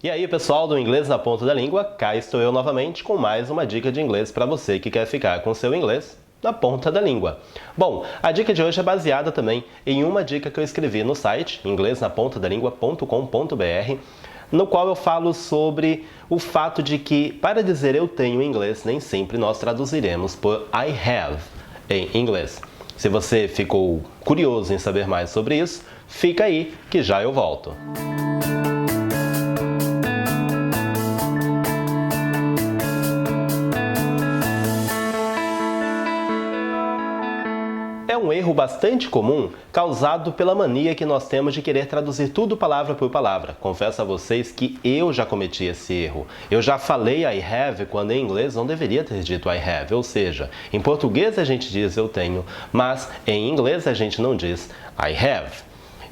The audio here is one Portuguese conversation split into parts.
E aí, pessoal do Inglês na Ponta da Língua, cá estou eu novamente com mais uma dica de inglês para você que quer ficar com seu inglês na ponta da língua. Bom, a dica de hoje é baseada também em uma dica que eu escrevi no site inglesnapontadalingua.com.br, no qual eu falo sobre o fato de que, para dizer eu tenho em inglês, nem sempre nós traduziremos por I have em inglês. Se você ficou curioso em saber mais sobre isso, fica aí que já eu volto. É um erro bastante comum causado pela mania que nós temos de querer traduzir tudo palavra por palavra. Confesso a vocês que eu já cometi esse erro. Eu já falei I have quando em inglês não deveria ter dito I have, ou seja, em português a gente diz eu tenho, mas em inglês a gente não diz I have.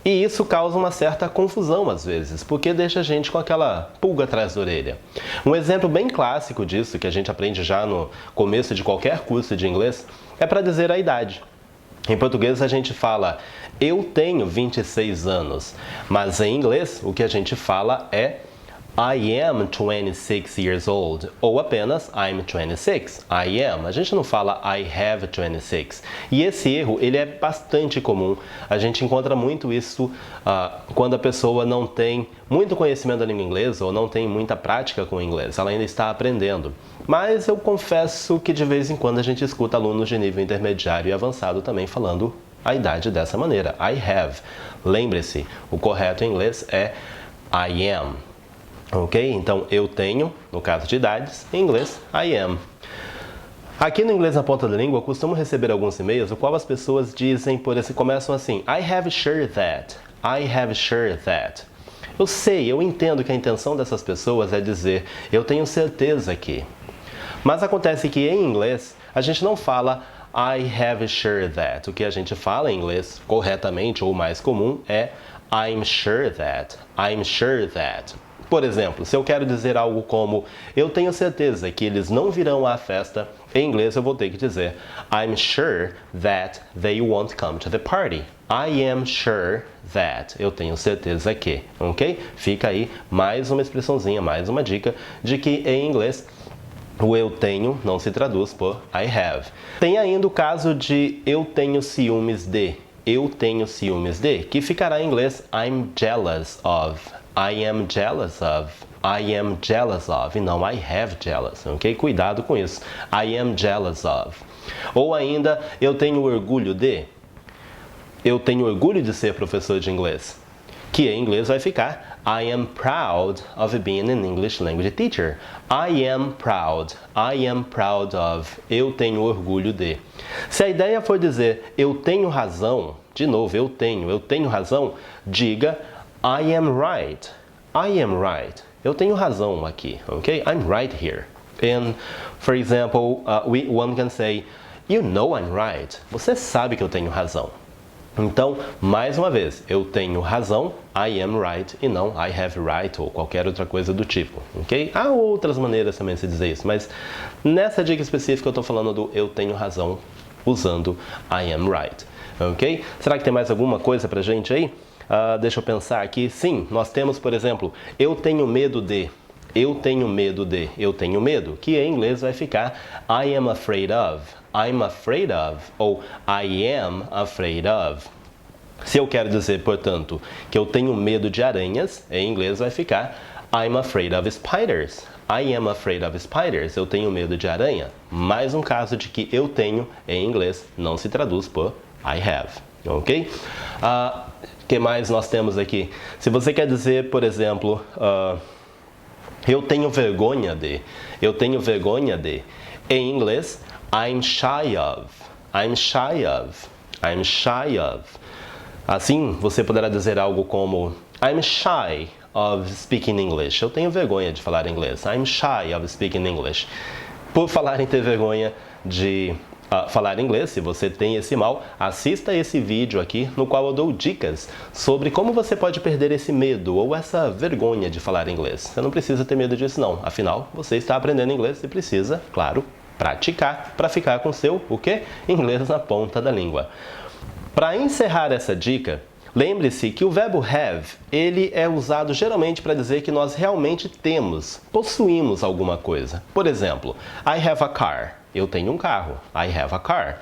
E isso causa uma certa confusão às vezes, porque deixa a gente com aquela pulga atrás da orelha. Um exemplo bem clássico disso, que a gente aprende já no começo de qualquer curso de inglês, é para dizer a idade. Em português a gente fala eu tenho 26 anos, mas em inglês o que a gente fala é I am 26 years old, ou apenas I'm 26, I am. A gente não fala I have 26. E esse erro, ele é bastante comum. A gente encontra muito isso quando a pessoa não tem muito conhecimento da língua inglesa ou não tem muita prática com o inglês. Ela ainda está aprendendo. Mas eu confesso que de vez em quando a gente escuta alunos de nível intermediário e avançado também falando a idade dessa maneira, I have. Lembre-se, o correto em inglês é I am. Ok? Então, eu tenho, no caso de idades, em inglês, I am. Aqui no Inglês na Ponta da Língua, eu costumo receber alguns e-mails, no qual as pessoas dizem, começam assim, I have sure that, I have sure that. Eu sei, eu entendo que a intenção dessas pessoas é dizer, eu tenho certeza que. Mas acontece que em inglês, a gente não fala I have sure that. O que a gente fala em inglês, corretamente ou mais comum, é I'm sure that, I'm sure that. Por exemplo, se eu quero dizer algo como eu tenho certeza que eles não virão à festa, em inglês eu vou ter que dizer I'm sure that they won't come to the party. I am sure that. Eu tenho certeza que, ok? Fica aí mais uma expressãozinha, mais uma dica de que em inglês o eu tenho não se traduz por I have. Tem ainda o caso de eu tenho ciúmes de. Eu tenho ciúmes de, que ficará em inglês I'm jealous of. I am jealous of. I am jealous of. E não I have jealous, ok? Cuidado com isso. I am jealous of. Ou ainda, eu tenho orgulho de. Eu tenho orgulho de ser professor de inglês. Que em inglês vai ficar I am proud of being an English language teacher. I am proud. I am proud of. Eu tenho orgulho de. Se a ideia for dizer eu tenho razão, de novo, eu tenho razão, diga I am right. I am right. Eu tenho razão aqui, ok? I'm right here. And, for example, one can say, you know I'm right. Você sabe que eu tenho razão. Então, mais uma vez, eu tenho razão, I am right, e não I have right, ou qualquer outra coisa do tipo, ok? Há outras maneiras também de se dizer isso, mas nessa dica específica eu estou falando do eu tenho razão, usando I am right, ok? Será que tem mais alguma coisa pra gente aí? Deixa eu pensar aqui. Sim, nós temos, por exemplo, eu tenho medo de. Eu tenho medo de. Eu tenho medo, que em inglês vai ficar I am afraid of. I'm afraid of. Ou I am afraid of. Se eu quero dizer, portanto, que eu tenho medo de aranhas, em inglês vai ficar I'm afraid of spiders. I am afraid of spiders. Eu tenho medo de aranha. Mais um caso de que eu tenho, em inglês, não se traduz por I have. Ok? Que mais nós temos aqui? Se você quer dizer, por exemplo, eu tenho vergonha de. Eu tenho vergonha de. Em inglês, I'm shy of. I'm shy of. I'm shy of. Assim, você poderá dizer algo como I'm shy of speaking English. Eu tenho vergonha de falar inglês. I'm shy of speaking English. Por falar em ter vergonha de falar inglês, se você tem esse mal, assista esse vídeo aqui no qual eu dou dicas sobre como você pode perder esse medo ou essa vergonha de falar inglês. Você não precisa ter medo disso não, afinal, você está aprendendo inglês e precisa, claro, praticar para ficar com seu, o quê? Inglês na ponta da língua. Para encerrar essa dica, Lembre-se que o verbo have, ele é usado geralmente para dizer que nós realmente temos, possuímos alguma coisa. Por exemplo, I have a car. Eu tenho um carro. I have a car.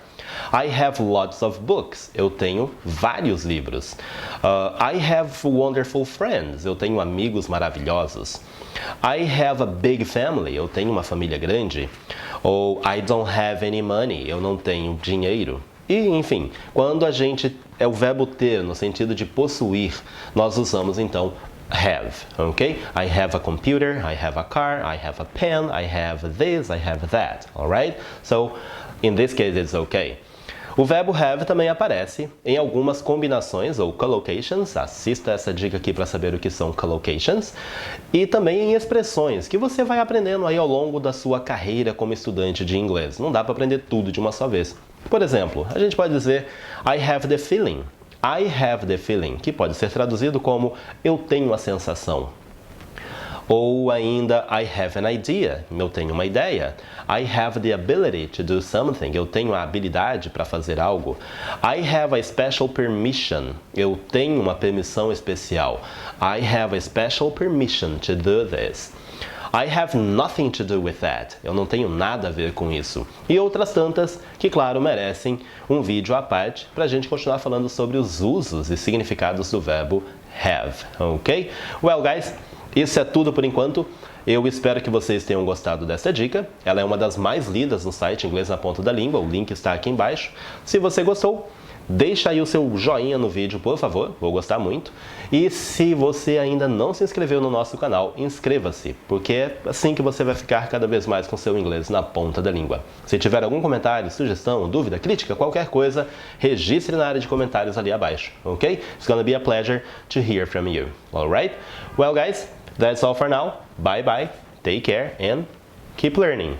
I have lots of books. Eu tenho vários livros. I have wonderful friends. Eu tenho amigos maravilhosos. I have a big family. Eu tenho uma família grande. Ou I don't have any money. Eu não tenho dinheiro. E, enfim, quando a gente é o verbo ter no sentido de possuir, nós usamos então have, ok? I have a computer, I have a car, I have a pen, I have this, I have that, alright? So, in this case, it's okay. O verbo have também aparece em algumas combinações ou collocations, assista essa dica aqui para saber o que são collocations, e também em expressões que você vai aprendendo aí ao longo da sua carreira como estudante de inglês. Não dá para aprender tudo de uma só vez. Por exemplo, a gente pode dizer I have the feeling. I have the feeling, que pode ser traduzido como eu tenho a sensação. Ou ainda, I have an idea, eu tenho uma ideia. I have the ability to do something, eu tenho a habilidade para fazer algo. I have a special permission, eu tenho uma permissão especial. I have a special permission to do this. I have nothing to do with that, eu não tenho nada a ver com isso. E outras tantas que, claro, merecem um vídeo à parte para a gente continuar falando sobre os usos e significados do verbo have, ok? Well, guys, isso é tudo por enquanto. Eu espero que vocês tenham gostado dessa dica. Ela é uma das mais lidas no site Inglês na Ponta da Língua. O link está aqui embaixo. Se você gostou, deixa aí o seu joinha no vídeo, por favor. Vou gostar muito. E se você ainda não se inscreveu no nosso canal, inscreva-se, porque é assim que você vai ficar cada vez mais com seu inglês na ponta da língua. Se tiver algum comentário, sugestão, dúvida, crítica, qualquer coisa, registre na área de comentários ali abaixo, ok? It's gonna be a pleasure to hear from you. Alright? Well, guys, that's all for now. Bye bye, take care, and keep learning.